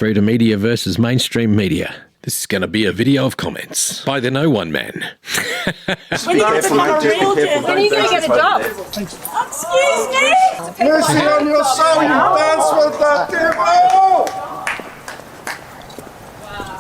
Freedom Media versus mainstream media. This is going to be a video of comments by the No One Man. When are you going to get a job? Excuse me! Mercy on your soul, you dance with that devil!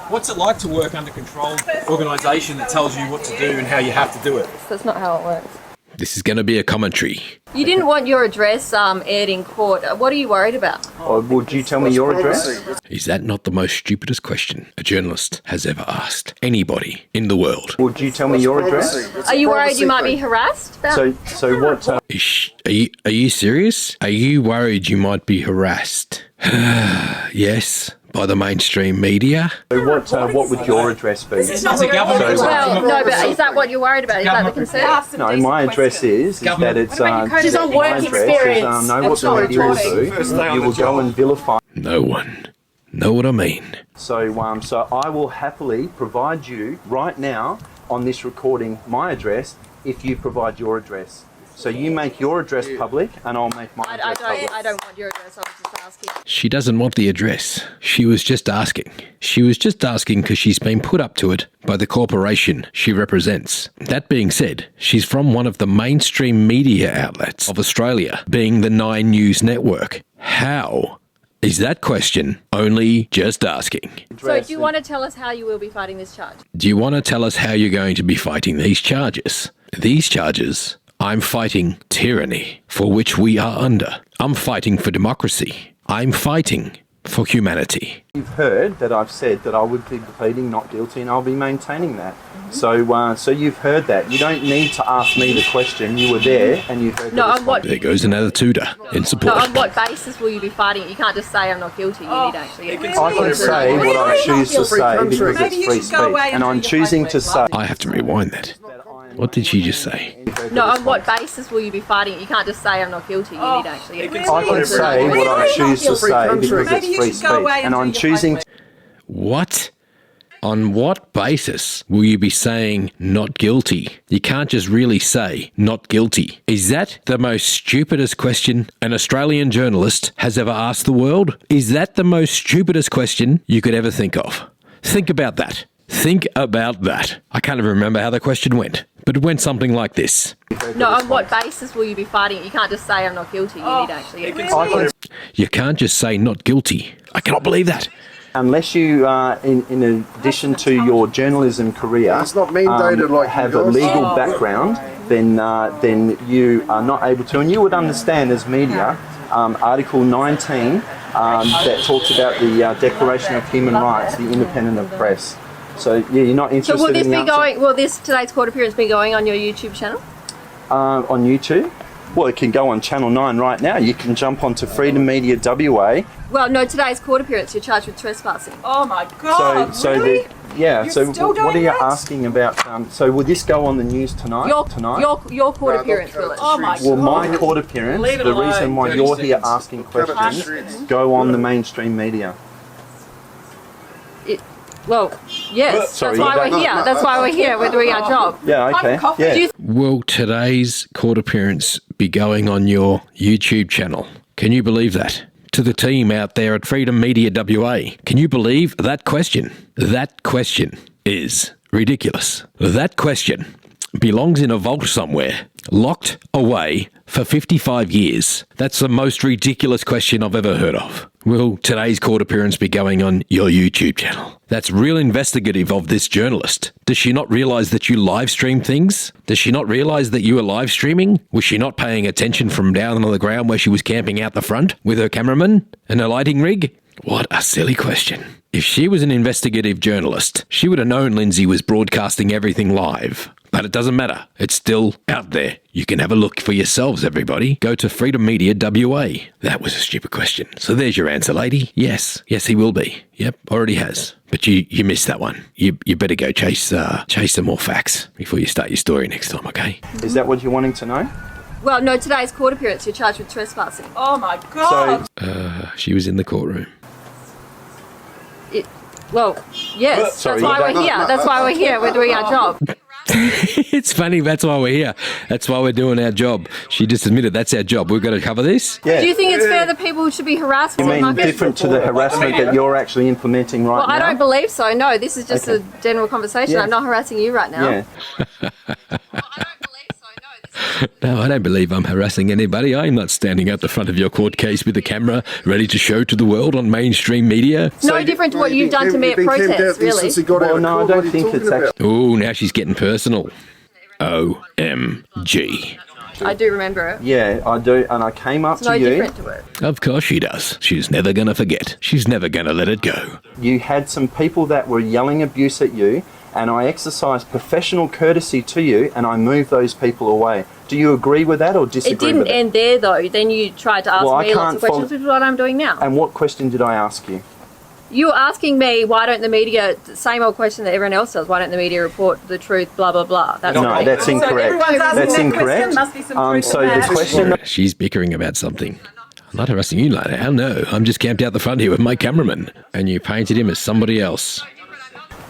What's it like to work under controlled organisation that tells you what to do and how you have to do it? That's not how it works. This is going to be a commentary. You didn't want your address aired in court. What are you worried about? Would you tell me your address? Is that not the most stupidest question a journalist has ever asked anybody in the world? Would you tell me your address? Are you worried you might be harassed? So what? Are you serious? Are you worried you might be harassed? Yes, by the mainstream media. So what would your address be? It's a government. Well, no, but is that what you're worried about? Is that the concern? No, my address is that it's She's on work experience. know what the media will do. You will go and vilify. No one. Know what I mean? So so I will happily provide you right now on this recording my address if you provide your address. So you make your address public and I'll make my address public. I don't want your address. I was just asking. She doesn't want the address. She was just asking. She was just asking because she's been put up to it by the corporation she represents. That being said, she's from one of the mainstream media outlets of Australia, being the Nine News Network. How is that question only just asking? So do you want to tell us how you will be fighting this charge? Do you want to tell us how you're going to be fighting these charges? These charges... I'm fighting tyranny, for which we are under. I'm fighting for democracy. I'm fighting for humanity. You've heard that I've said that I would be pleading not guilty and I'll be maintaining that. So you've heard that. You don't need to ask me the question. You were there and you heard the response. There goes another tutor in support. No, on what basis will you be fighting it? You can't just say I'm not guilty. You need to actually... I can say what I choose to say because it's free speech. And I'm choosing to say... I have to rewind that. What did she just say? No, on what basis will you be fighting it? You can't just say I'm not guilty. You need to actually... I can say what I choose to say because it's free speech. And I'm choosing to... What? On what basis will you be saying not guilty? You can't just really say not guilty. Is that the most stupidest question an Australian journalist has ever asked the world? Is that the most stupidest question you could ever think of? Think about that. Think about that. I can't even remember how the question went, but it went something like this. No, on what basis will you be fighting it? You can't just say I'm not guilty. You need to actually... You can't just say not guilty. I cannot believe that. Unless you, in addition to your journalism career, It's not mandated like have you a guys. legal background, then you are not able to. And you would understand as media, Article 19 that talks about the Declaration of Human Rights, the independence of press. So yeah, you're not interested So will this in the be answer? going... Will this today's court appearance be going on your YouTube channel? On YouTube? Well, it can go on Channel 9 right now. You can jump onto Freedom Media WA. Well, no, today's court appearance, you're charged with trespassing. Oh my God! So really? yeah. You're So still what are doing you that? asking about? So will this go on the news tonight? Your court appearance, will it? Oh my Well, God! my court appearance, Leave it the alone, reason why 30 you're here seconds. asking questions, go on the mainstream media. Well, yes, Sorry, that's why we're here. That's why we're here. We're doing our job. Yeah, okay. coffee. Yeah. Will today's court appearance be going on your YouTube channel? Can you believe that? To the team out there at Freedom Media WA, can you believe that question? That question is ridiculous. That question belongs in a vault somewhere, locked away for 55 years. That's the most ridiculous question I've ever heard of. Will today's court appearance be going on your YouTube channel? That's real investigative of this journalist. Does she not realise that you live stream things? Does she not realise that you are live streaming? Was she not paying attention from down on the ground where she was camping out the front with her cameraman and her lighting rig? What a silly question. If she was an investigative journalist, she would have known Lindsay was broadcasting everything live. But it doesn't matter. It's still out there. You can have a look for yourselves, everybody. Go to Freedom Media WA. That was a stupid question. So there's your answer, lady. Yes. Yes, he will be. Yep, already has. But you missed that one. You better go chase some more facts before you start your story next time, okay? Is that what you're wanting to know? Well, no, today's court appearance, you're charged with trespassing. Oh my God! So She was in the courtroom. Well, yes, Sorry, that's why we're here. That's why we're here. We're doing our job. It's funny. That's why we're here. That's why we're doing our job. She just admitted that's our job. We've got to cover this. Yeah. Do you think it's fair that people should be harassed? You mean different to the harassment that you're actually implementing right Well, now? I don't believe so. No, this is just a general conversation. Yeah. I'm not harassing you right now. Yeah. Well, I don't believe so. No, this is No, I don't believe I'm harassing anybody. I'm not standing at the front of your court case with a camera ready to show to the world on mainstream media. no different to what you've done to me at protests, really. Well, no, I don't think it's actually. Oh, now she's getting personal. OMG. I do remember it. Yeah, I do, and I came up It's no to you. different to it. Of course she does. She's never going to forget. She's never going to let it go. You had some people that were yelling abuse at you, and I exercised professional courtesy to you, and I moved those people away. Do you agree with that or disagree It didn't with it? end there, though. Then you tried to ask Well, I me lots can't of questions, follow- which is what I'm doing now. And what question did I ask you? You were asking me, why don't the media, same old question that everyone else does, why don't the media report the truth, blah, blah, blah. That's No, right. that's incorrect. That's incorrect. So the question. She's bickering about something. I'm not harassing you, Lana. Hell no. I'm just camped out the front here with my cameraman. And you painted him as somebody else.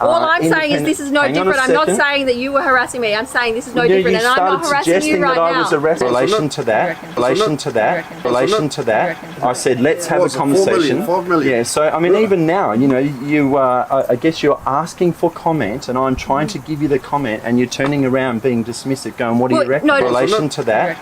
All I'm saying is this is no Hang on a different. I'm not second. saying that you were harassing me. I'm saying this is no You different, and I'm not started harassing suggesting you right that I now. was arrested. In relation to that, I said, let's have a What's it, 4 conversation. million, 5 million? Yeah, so I mean, even now, you know, you, I guess you're asking for comment, and I'm trying to give you the comment, and you're turning around being dismissive, going, what do Well, you reckon? no, In relation to that,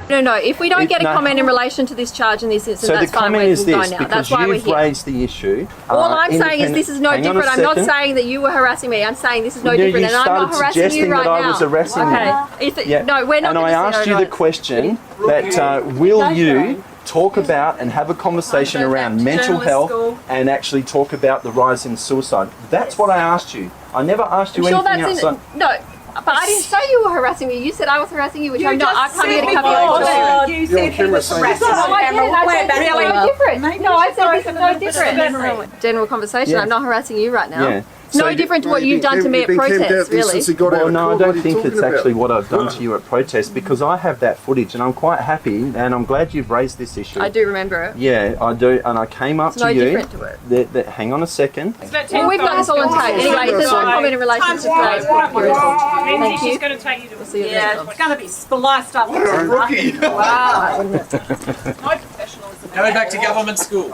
No, if we don't get a No. comment in relation to this charge in this instance, so the that's fine. comment We is can go this, now. because That's why we're you've here. raised the issue. All I'm saying is this is no Hang on a different. I'm not second. saying that you were harassing me. I'm saying this is no You different, and I'm not started harassing you suggesting right that I now. was harassing you. Okay. If it, Yeah. No, we're not. And I gonna asked say you no, the question that will you talk about and have a conversation around mental health and actually talk about the rise in suicide. That's what I asked you. I never asked you I'm sure anything that's outside. no. But I didn't say you were harassing me. You said I was harassing you, which I'm not. I come here to cover your You're interest. on camera saying this. No, I didn't. I said this is no different. No, I said this is no different. General conversation. Yeah. I'm not harassing you right now. Yeah. It's no So- different to what you've done to me at protests, really. Well, no, I don't think it's actually what I've done to you at protest, because I have that footage and I'm quite happy, and I'm glad you've raised this issue. I do remember it. Yeah, I do, and I came up It's no to you. different to it. Hang on a second. Well, we've got this all on tape. Anyway, if there's no comment in relation to today's court period. Thank you. She's going to take you to See you next Yeah, time. it's going to be spliced up. Rookie. Wow. No professionalism. Go back to government school.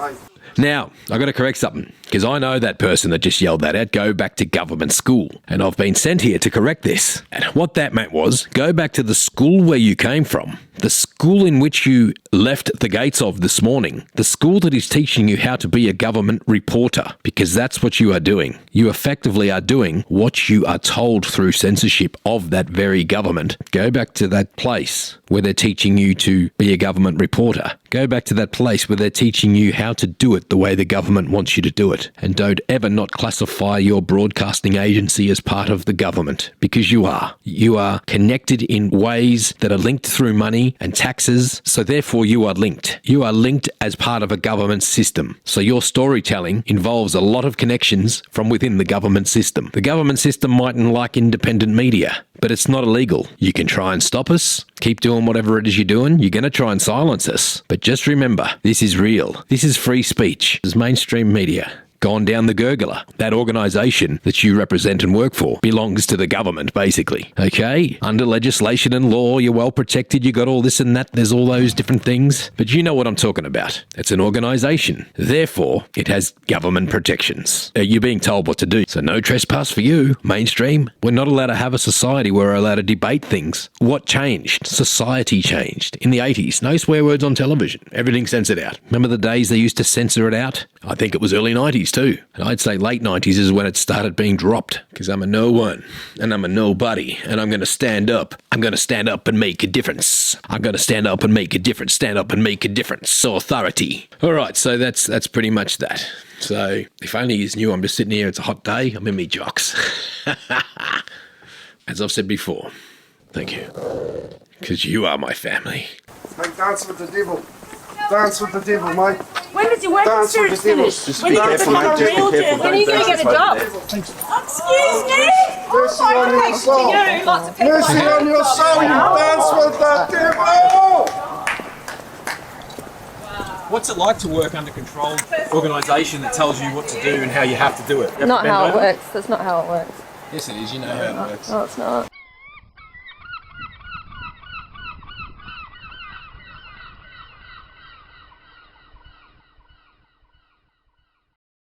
Now, I've got to correct something, because I know that person that just yelled that out, go back to government school. And I've been sent here to correct this. And what that meant was, go back to the school where you came from. The school in which you left the gates of this morning. The school that is teaching you how to be a government reporter, because that's what you are doing. You effectively are doing what you are told through censorship of that very government. Go back to that place where they're teaching you to be a government reporter. Go back to that place where they're teaching you how to do it the way the government wants you to do it. And don't ever not classify your broadcasting agency as part of the government, because you are. You are connected in ways that are linked through money and taxes, so therefore you are linked. You are linked as part of a government system. So your storytelling involves a lot of connections from within the government system. The government system mightn't like independent media, but it's not illegal. You can try and stop us, keep doing whatever it is you're doing. You're going to try and silence us. But just remember, this is real. This is free speech. This is mainstream media. Gone down the gurgler. That organisation that you represent and work for belongs to the government, basically. Okay? Under legislation and law, you're well protected, you got all this and that, there's all those different things. But you know what I'm talking about. It's an organisation. Therefore, it has government protections. You're being told what to do. So no trespass for you, mainstream. We're not allowed to have a society where we're allowed to debate things. What changed? Society changed. In the 80s, no swear words on television. Everything censored out. Remember the days they used to censor it out? I think it was early 90s too. And I'd say late 90s is when it started being dropped. Because I'm a no one, and I'm a nobody, and I'm going to stand up. I'm going to stand up and make a difference. I'm going to stand up and make a difference. Stand up and make a difference. So authority. All right, so that's pretty much that. So if only you knew I'm just sitting here, it's a hot day, I'm in me jocks. As I've said before, thank you. Because you are my family. Mate, dance with the devil. Dance with the devil, mate. When does your work Dance with experience the devil. finish? Just When be you get to careful, become mate. a Just be real careful. devil? When are you going to get a job? Excuse me? Mercy on your soul. You, lots of people Mercy on your soul. You dance with the devil. What's it like to work under controlled organisation that tells you what to do and how you have to do it? You have to Not bend how it over? works. That's not how it works. Yes, it is. You know how it works. No, it's not.